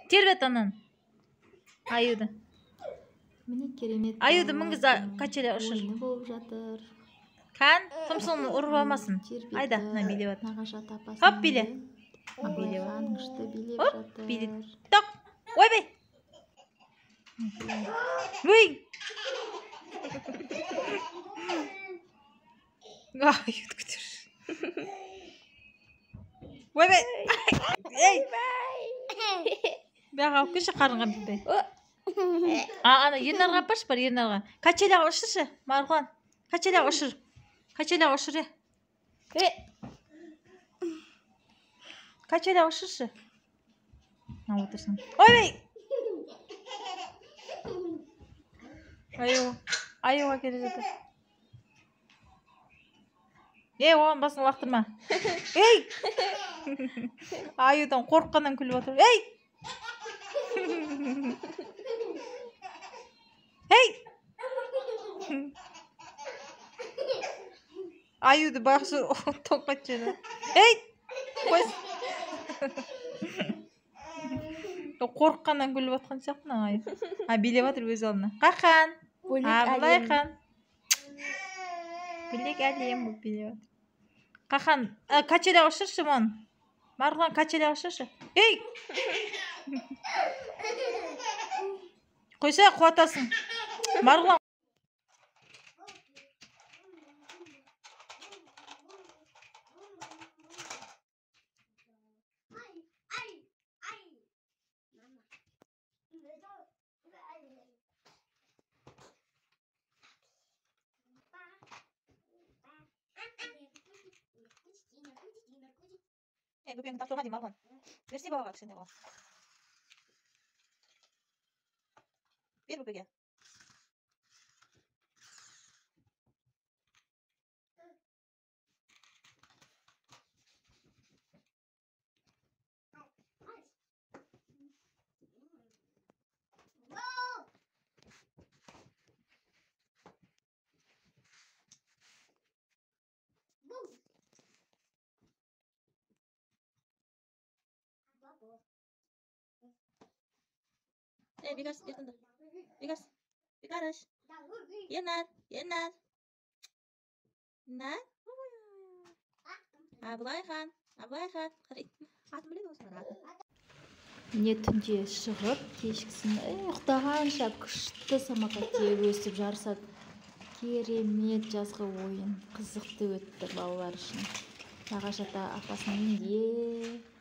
тербет анан. Аюды. Міне керемет. Аюды мыңгыз качеля ұшыр. Ойыны болып жатыр. Қан, тұмсығын ұрып алмасын. Айда, мына билеп жатыр. Нағашы апасы. Хоп, биле. Абылайхан күшті билеп Хоп, жатыр. биле. Тоқ. Ойбай. Өй. Аюды күтір. Ойбай. Ей. Бәға алып келші қарынға бітпей. Ана ернарға апаршы бар ернарға. Качеляға ұшыршы, Марғұлан. Качеляға ұшыр. Качеляға ұшыр. Качеляға ұшыршы. Мына отырсын. Ойбай. Аюға келе жатыр. Оған басын лақтырма. Ей! Аюдан қорыққаннан күліп отыр. Ей! Ей! Аюды бақсы тоққа жеді. Ей! Қойс! Қорыққаннан күліп отқан сияқты мына аю. Билеп отыр өз алдына. Қақан! Абылайхан! Білек әлем бұл билеп отыр. Қақан, качеляға ұшыршы мұн. Марғұлан качеляға ұшыршы. Ей! Қойса қуатасың. Марғұлан. Бөпеңді тапсырма деймін, Марғұлан. Берсе балаға кішкентай бала. Бер бөпеге. Бегас, ертіңді. Бегас, Бегарыш. Енар. Абылайхан. Атын біледі осының атын. Міне түнде шығып, кешкісін ұйықтағанша күшті самокат теуіп өсіп жарысады. Керемет жазғы ойын, қызықты өтті балалар үшін. Нағашы ата апасының үйінде.